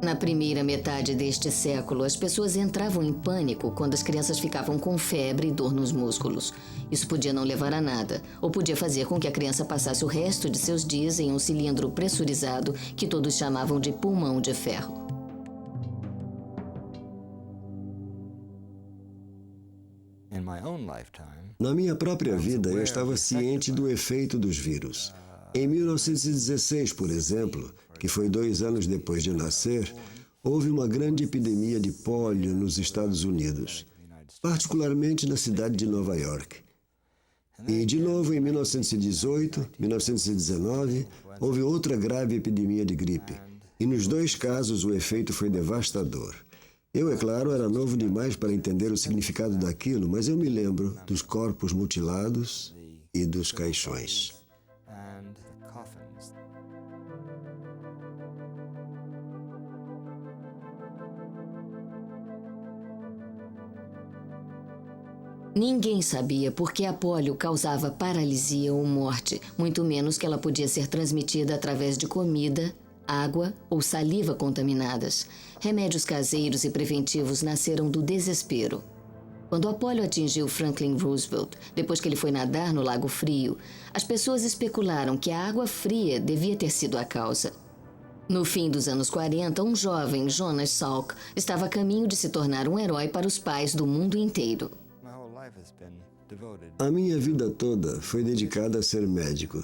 Na primeira metade deste século, as pessoas entravam em pânico quando as crianças ficavam com febre e dor nos músculos. Isso podia não levar a nada, ou podia fazer com que a criança passasse o resto de seus dias em um cilindro pressurizado que todos chamavam de pulmão de ferro. Na minha própria vida, eu estava ciente do efeito dos vírus. Em 1916, por exemplo, que foi 2 anos depois de nascer, houve uma grande epidemia de pólio nos Estados Unidos, particularmente na cidade de Nova York. E, de novo, em 1918, 1919, houve outra grave epidemia de gripe. E nos 2 casos o efeito foi devastador. Eu, é claro, era novo demais para entender o significado daquilo, mas eu me lembro dos corpos mutilados e dos caixões. Ninguém sabia por que a pólio causava paralisia ou morte, muito menos que ela podia ser transmitida através de comida, água ou saliva contaminadas. Remédios caseiros e preventivos nasceram do desespero. Quando a pólio atingiu Franklin Roosevelt, depois que ele foi nadar no Lago Frio, as pessoas especularam que a água fria devia ter sido a causa. No fim dos anos 40, um jovem, Jonas Salk, estava a caminho de se tornar um herói para os pais do mundo inteiro. A minha vida toda foi dedicada a ser médico.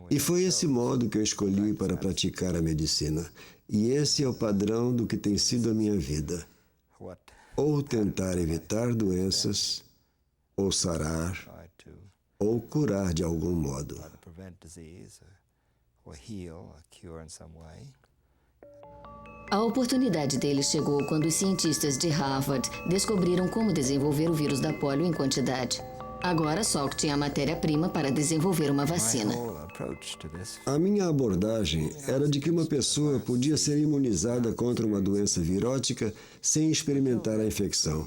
E foi esse modo que eu escolhi para praticar a medicina. E esse é o padrão do que tem sido a minha vida. Ou tentar evitar doenças, ou sarar, ou curar de algum modo. A oportunidade dele chegou quando os cientistas de Harvard descobriram como desenvolver o vírus da pólio em quantidade. Agora, Salk tinha a matéria-prima para desenvolver uma vacina. A minha abordagem era de que uma pessoa podia ser imunizada contra uma doença virótica sem experimentar a infecção.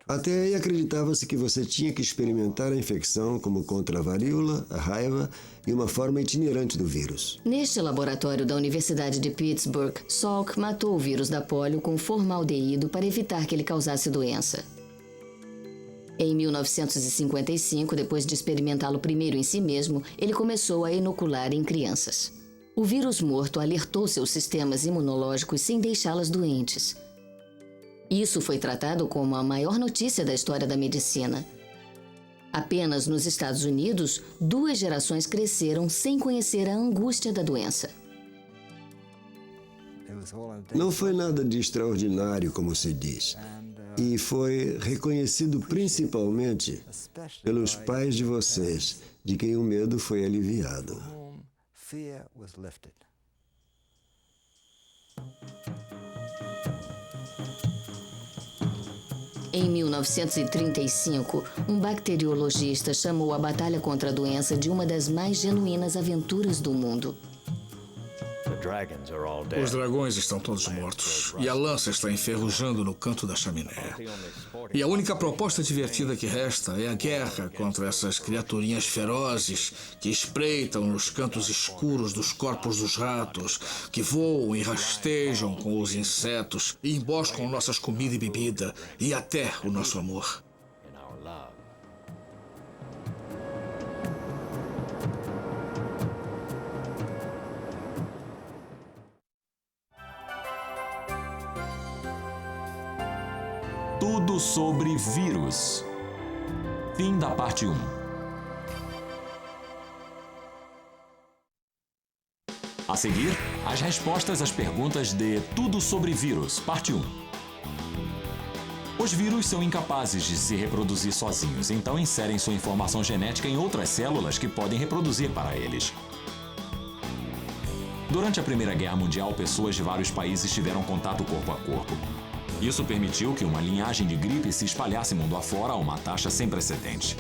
Até aí acreditava-se que você tinha que experimentar a infecção como contra a varíola, a raiva e uma forma itinerante do vírus. Neste laboratório da Universidade de Pittsburgh, Salk matou o vírus da pólio com formaldeído para evitar que ele causasse doença. Em 1955, depois de experimentá-lo primeiro em si mesmo, ele começou a inocular em crianças. O vírus morto alertou seus sistemas imunológicos sem deixá-las doentes. Isso foi tratado como a maior notícia da história da medicina. Apenas nos Estados Unidos, 2 gerações cresceram sem conhecer a angústia da doença. Não foi nada de extraordinário, como se diz. E foi reconhecido principalmente pelos pais de vocês, de quem o medo foi aliviado. Em 1935, um bacteriologista chamou a batalha contra a doença de uma das mais genuínas aventuras do mundo. Os dragões estão todos mortos e a lança está enferrujando no canto da chaminé. E a única proposta divertida que resta é a guerra contra essas criaturinhas ferozes que espreitam nos cantos escuros dos corpos dos ratos, que voam e rastejam com os insetos e emboscam nossas comida e bebida e até o nosso amor. Tudo sobre vírus. Fim da parte 1. A seguir, as respostas às perguntas de Tudo sobre vírus, parte 1. Os vírus são incapazes de se reproduzir sozinhos, então inserem sua informação genética em outras células que podem reproduzir para eles. Durante a Primeira Guerra Mundial, pessoas de vários países tiveram contato corpo a corpo. Isso permitiu que uma linhagem de gripe se espalhasse mundo afora a uma taxa sem precedentes.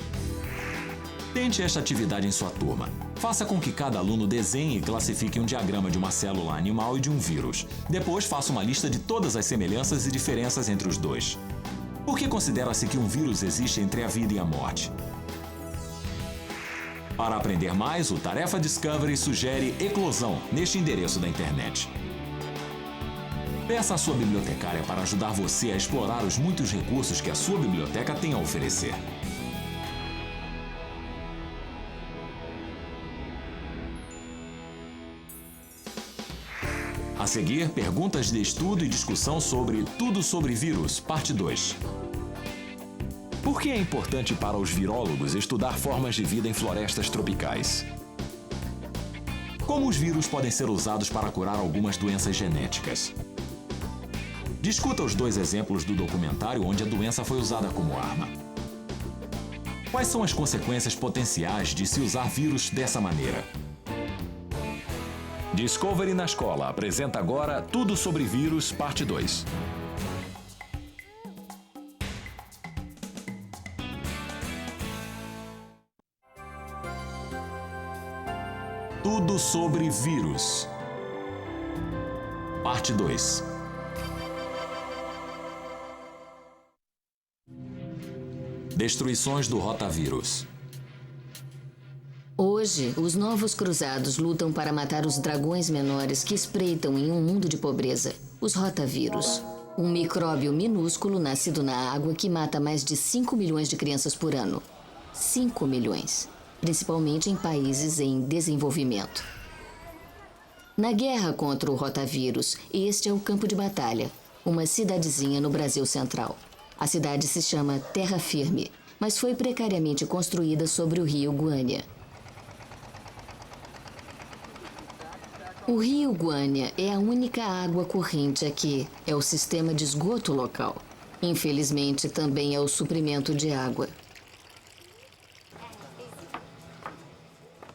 Tente esta atividade em sua turma. Faça com que cada aluno desenhe e classifique um diagrama de uma célula animal e de um vírus. Depois, faça uma lista de todas as semelhanças e diferenças entre os dois. Por que considera-se que um vírus existe entre a vida e a morte? Para aprender mais, o Tarefa Discovery sugere eclosão neste endereço da internet. Peça à sua bibliotecária para ajudar você a explorar os muitos recursos que a sua biblioteca tem a oferecer. A seguir, perguntas de estudo e discussão sobre Tudo sobre Vírus, parte 2. Por que é importante para os virólogos estudar formas de vida em florestas tropicais? Como os vírus podem ser usados para curar algumas doenças genéticas? Discuta os 2 exemplos do documentário onde a doença foi usada como arma. Quais são as consequências potenciais de se usar vírus dessa maneira? Discovery na Escola apresenta agora Tudo sobre Vírus, parte 2. Tudo sobre Vírus, parte 2. Destruições do rotavírus. Hoje, os novos cruzados lutam para matar os dragões menores que espreitam em um mundo de pobreza, os rotavírus. Um micróbio minúsculo nascido na água que mata mais de 5 milhões de crianças por ano. 5 milhões, principalmente em países em desenvolvimento. Na guerra contra o rotavírus, este é o campo de batalha, uma cidadezinha no Brasil Central. A cidade se chama Terra Firme, mas foi precariamente construída sobre o rio Guânia. O rio Guânia é a única água corrente aqui, é o sistema de esgoto local. Infelizmente, também é o suprimento de água.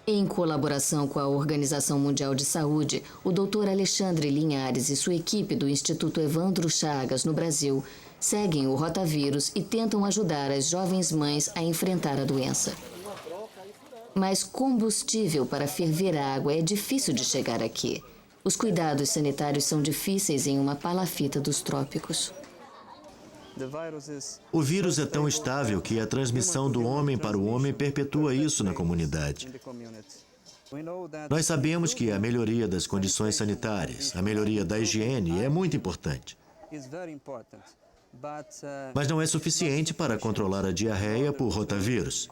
Em colaboração com a Organização Mundial de Saúde, o Dr. Alexandre Linhares e sua equipe do Instituto Evandro Chagas, no Brasil, seguem o rotavírus e tentam ajudar as jovens mães a enfrentar a doença. Mas combustível para ferver a água é difícil de chegar aqui. Os cuidados sanitários são difíceis em uma palafita dos trópicos. O vírus é tão estável que a transmissão do homem para o homem perpetua isso na comunidade. Nós sabemos que a melhoria das condições sanitárias, a melhoria da higiene é muito importante. Mas não é suficiente para controlar a diarreia por rotavírus.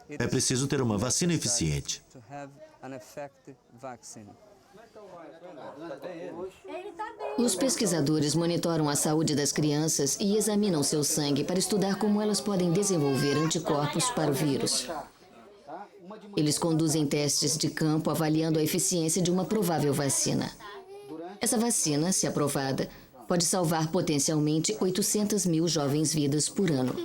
É preciso ter uma vacina eficiente. Os pesquisadores monitoram a saúde das crianças e examinam seu sangue para estudar como elas podem desenvolver anticorpos para o vírus. Eles conduzem testes de campo avaliando a eficiência de uma provável vacina. Essa vacina, se aprovada, pode salvar potencialmente 800 mil jovens vidas por ano.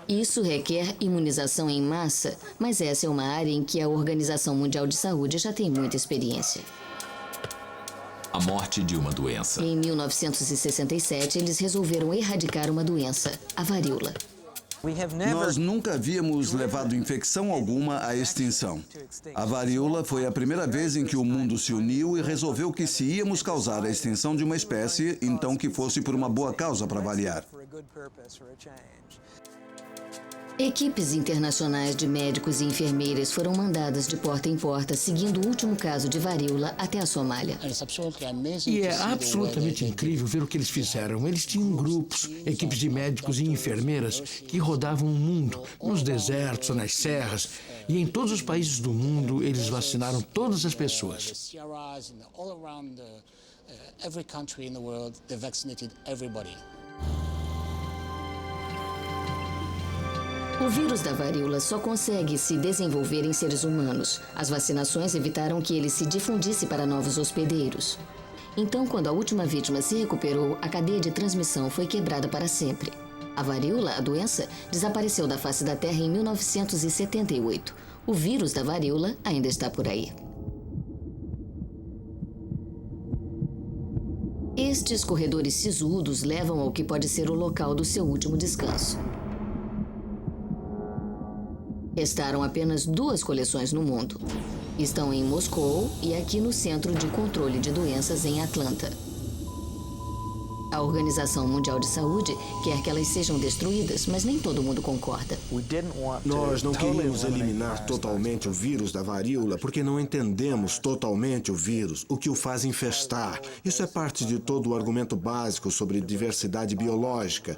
Isso requer imunização em massa, mas essa é uma área em que a Organização Mundial de Saúde já tem muita experiência. A morte de uma doença. Em 1967, eles resolveram erradicar uma doença, a varíola. Nós nunca havíamos levado infecção alguma à extinção. A varíola foi a primeira vez em que o mundo se uniu e resolveu que se íamos causar a extinção de uma espécie, então que fosse por uma boa causa para variar. Equipes internacionais de médicos e enfermeiras foram mandadas de porta em porta, seguindo o último caso de varíola até a Somália. E é absolutamente incrível ver o que eles fizeram. Eles tinham grupos, equipes de médicos e enfermeiras que rodavam o mundo, nos desertos, nas serras, e em todos os países do mundo eles vacinaram todas as pessoas. O vírus da varíola só consegue se desenvolver em seres humanos. As vacinações evitaram que ele se difundisse para novos hospedeiros. Então, quando a última vítima se recuperou, a cadeia de transmissão foi quebrada para sempre. A varíola, a doença, desapareceu da face da Terra em 1978. O vírus da varíola ainda está por aí. Estes corredores sisudos levam ao que pode ser o local do seu último descanso. Restaram apenas 2 coleções no mundo. Estão em Moscou e aqui no Centro de Controle de Doenças em Atlanta. A Organização Mundial de Saúde quer que elas sejam destruídas, mas nem todo mundo concorda. Nós não queríamos eliminar totalmente o vírus da varíola porque não entendemos totalmente o vírus, o que o faz infestar. Isso é parte de todo o argumento básico sobre diversidade biológica.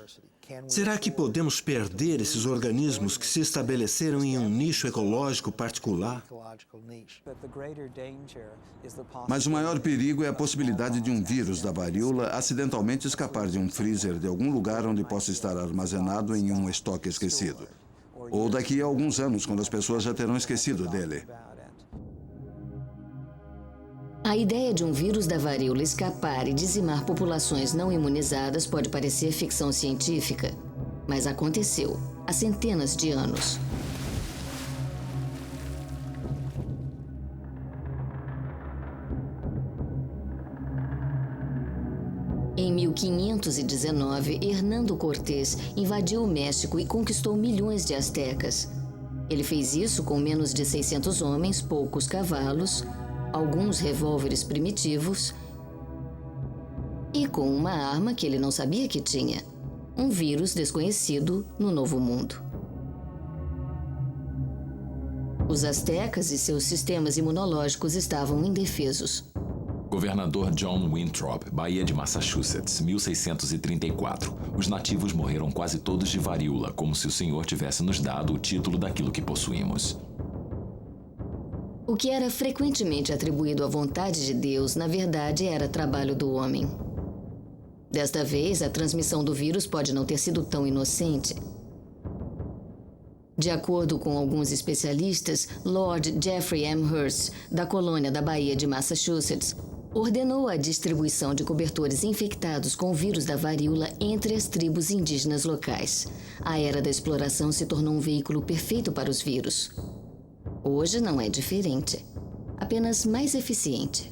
Será que podemos perder esses organismos que se estabeleceram em um nicho ecológico particular? Mas o maior perigo é a possibilidade de um vírus da varíola acidentalmente escapar de um freezer de algum lugar onde possa estar armazenado em um estoque esquecido. Ou daqui a alguns anos, quando as pessoas já terão esquecido dele. A ideia de um vírus da varíola escapar e dizimar populações não imunizadas pode parecer ficção científica, mas aconteceu há centenas de anos. Em 1519, Hernando Cortés invadiu o México e conquistou milhões de astecas. Ele fez isso com menos de 600 homens, poucos cavalos, alguns revólveres primitivos e com uma arma que ele não sabia que tinha, um vírus desconhecido no Novo Mundo. Os astecas e seus sistemas imunológicos estavam indefesos. Governador John Winthrop, Baía de Massachusetts, 1634. Os nativos morreram quase todos de varíola, como se o Senhor tivesse nos dado o título daquilo que possuímos. O que era frequentemente atribuído à vontade de Deus, na verdade, era trabalho do homem. Desta vez, a transmissão do vírus pode não ter sido tão inocente. De acordo com alguns especialistas, Lord Jeffrey M. Hearst, da colônia da Baía de Massachusetts, ordenou a distribuição de cobertores infectados com o vírus da varíola entre as tribos indígenas locais. A era da exploração se tornou um veículo perfeito para os vírus. Hoje não é diferente, apenas mais eficiente.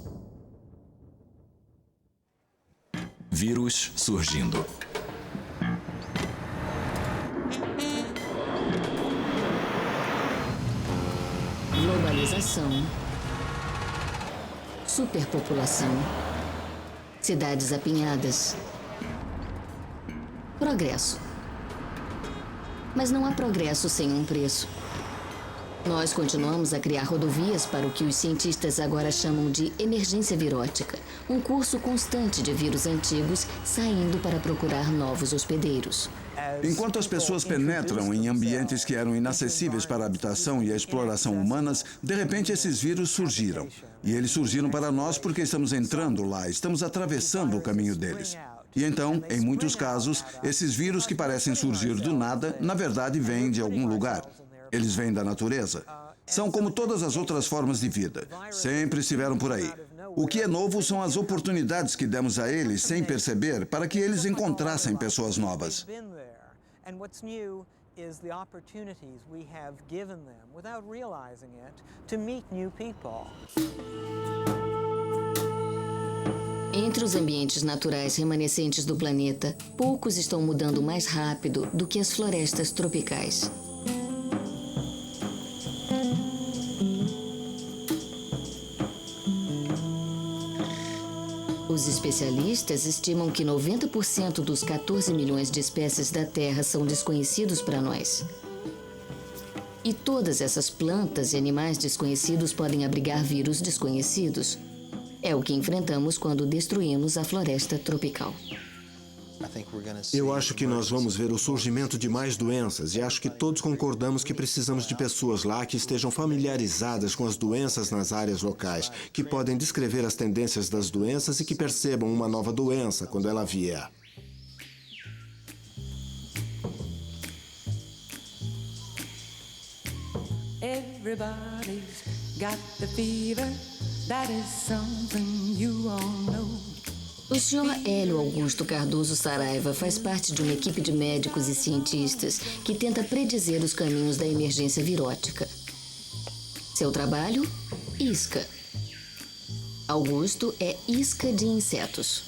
Vírus surgindo. Globalização, superpopulação, cidades apinhadas, progresso. Mas não há progresso sem um preço. Nós continuamos a criar rodovias para o que os cientistas agora chamam de emergência virótica, um curso constante de vírus antigos saindo para procurar novos hospedeiros. Enquanto as pessoas penetram em ambientes que eram inacessíveis para a habitação e a exploração humanas, de repente esses vírus surgiram. E eles surgiram para nós porque estamos entrando lá, estamos atravessando o caminho deles. E então, em muitos casos, esses vírus que parecem surgir do nada, na verdade vêm de algum lugar. Eles vêm da natureza. São como todas as outras formas de vida. Sempre estiveram por aí. O que é novo são as oportunidades que demos a eles sem perceber para que eles encontrassem pessoas novas. Entre os ambientes naturais remanescentes do planeta, poucos estão mudando mais rápido do que as florestas tropicais. Os especialistas estimam que 90% dos 14 milhões de espécies da Terra são desconhecidos para nós. E todas essas plantas e animais desconhecidos podem abrigar vírus desconhecidos. É o que enfrentamos quando destruímos a floresta tropical. Eu acho que nós vamos ver o surgimento de mais doenças e acho que todos concordamos que precisamos de pessoas lá que estejam familiarizadas com as doenças nas áreas locais, que podem descrever as tendências das doenças e que percebam uma nova doença quando ela vier. Everybody's got the fever. That is something you all know. O Sr. Hélio Augusto Cardoso Saraiva faz parte de uma equipe de médicos e cientistas que tenta predizer os caminhos da emergência virótica. Seu trabalho? Isca. Augusto é isca de insetos.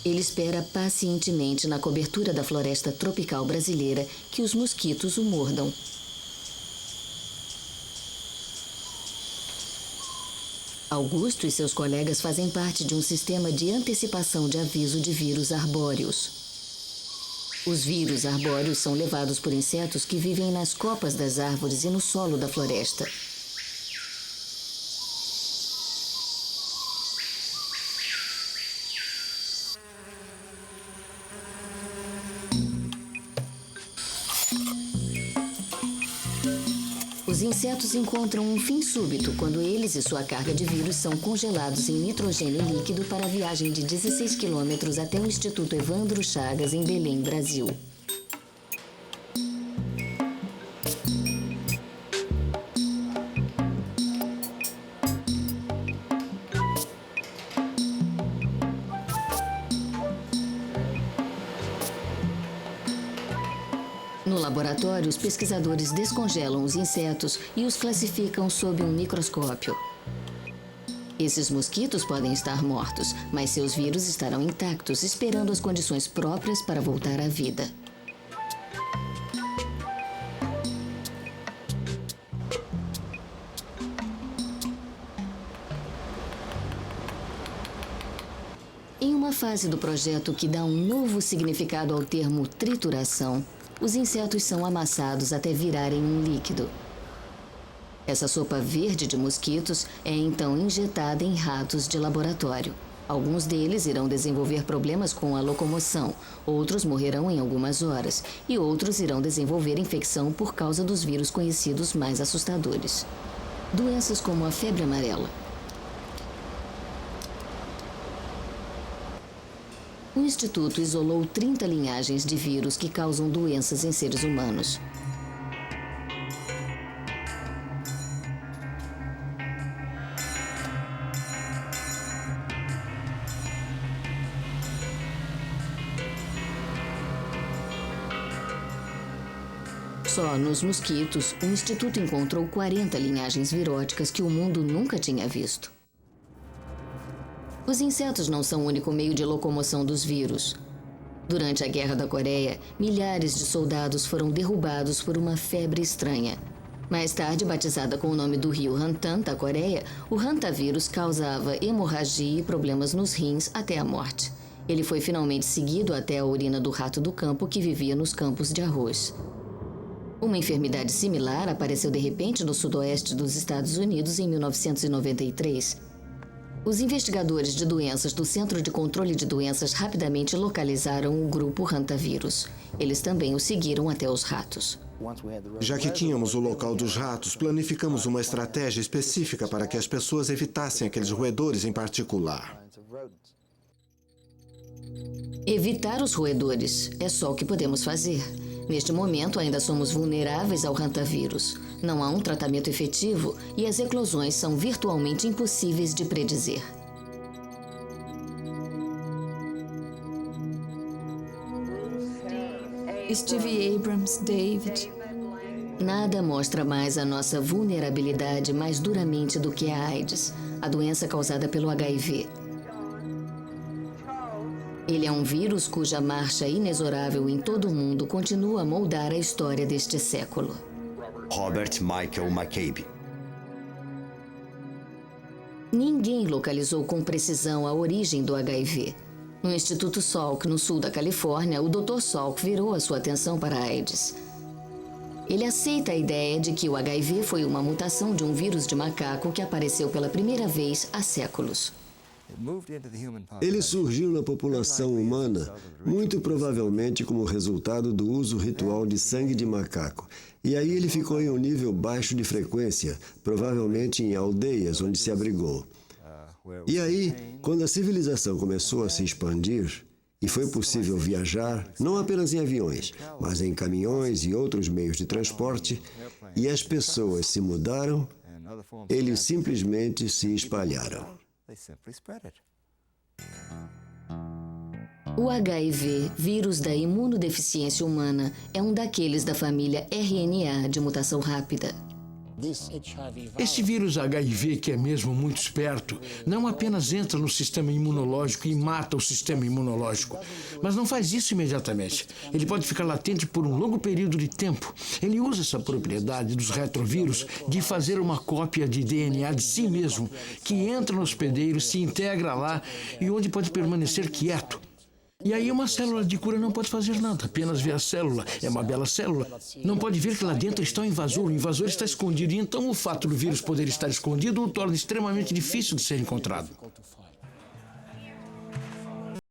Ele espera pacientemente na cobertura da floresta tropical brasileira que os mosquitos o mordam. Augusto e seus colegas fazem parte de um sistema de antecipação de aviso de vírus arbóreos. Os vírus arbóreos são levados por insetos que vivem nas copas das árvores e no solo da floresta. Os insetos encontram um fim súbito quando eles e sua carga de vírus são congelados em nitrogênio líquido para a viagem de 16 quilômetros até o Instituto Evandro Chagas, em Belém, Brasil. No laboratório, os pesquisadores descongelam os insetos e os classificam sob um microscópio. Esses mosquitos podem estar mortos, mas seus vírus estarão intactos, esperando as condições próprias para voltar à vida. Em uma fase do projeto que dá um novo significado ao termo trituração, os insetos são amassados até virarem um líquido. Essa sopa verde de mosquitos é então injetada em ratos de laboratório. Alguns deles irão desenvolver problemas com a locomoção, outros morrerão em algumas horas e outros irão desenvolver infecção por causa dos vírus conhecidos mais assustadores. Doenças como a febre amarela. O Instituto isolou 30 linhagens de vírus que causam doenças em seres humanos. Só nos mosquitos, o Instituto encontrou 40 linhagens viróticas que o mundo nunca tinha visto. Os insetos não são o único meio de locomoção dos vírus. Durante a Guerra da Coreia, milhares de soldados foram derrubados por uma febre estranha. Mais tarde, batizada com o nome do rio Hantan, da Coreia, o hantavírus causava hemorragia e problemas nos rins até a morte. Ele foi finalmente seguido até a urina do rato do campo que vivia nos campos de arroz. Uma enfermidade similar apareceu de repente no sudoeste dos Estados Unidos em 1993. Os investigadores de doenças do Centro de Controle de Doenças rapidamente localizaram o grupo hantavírus. Eles também o seguiram até os ratos. Já que tínhamos o local dos ratos, planificamos uma estratégia específica para que as pessoas evitassem aqueles roedores em particular. Evitar os roedores é só o que podemos fazer. Neste momento, ainda somos vulneráveis ao hantavírus. Não há um tratamento efetivo e as eclosões são virtualmente impossíveis de predizer. Stevie Abrams, David. Nada mostra mais a nossa vulnerabilidade mais duramente do que a AIDS, a doença causada pelo HIV. Ele é um vírus cuja marcha inexorável em todo o mundo continua a moldar a história deste século. Robert Michael McCabe. Ninguém localizou com precisão a origem do HIV. No Instituto Salk, no sul da Califórnia, o Dr. Salk virou a sua atenção para a AIDS. Ele aceita a ideia de que o HIV foi uma mutação de um vírus de macaco que apareceu pela primeira vez há séculos. Ele surgiu na população humana, muito provavelmente como resultado do uso ritual de sangue de macaco. E aí ele ficou em um nível baixo de frequência, provavelmente em aldeias onde se abrigou. E aí, quando a civilização começou a se expandir, e foi possível viajar, não apenas em aviões, mas em caminhões e outros meios de transporte, e as pessoas se mudaram, eles simplesmente se espalharam. O HIV, vírus da imunodeficiência humana, é um daqueles da família RNA de mutação rápida. Este vírus HIV, que é mesmo muito esperto, não apenas entra no sistema imunológico e mata o sistema imunológico, mas não faz isso imediatamente. Ele pode ficar latente por um longo período de tempo. Ele usa essa propriedade dos retrovírus de fazer uma cópia de DNA de si mesmo, que entra no hospedeiro, se integra lá e onde pode permanecer quieto. E aí uma célula de cura não pode fazer nada, apenas ver a célula. É uma bela célula. Não pode ver que lá dentro está o invasor está escondido. E então o fato do vírus poder estar escondido o torna extremamente difícil de ser encontrado.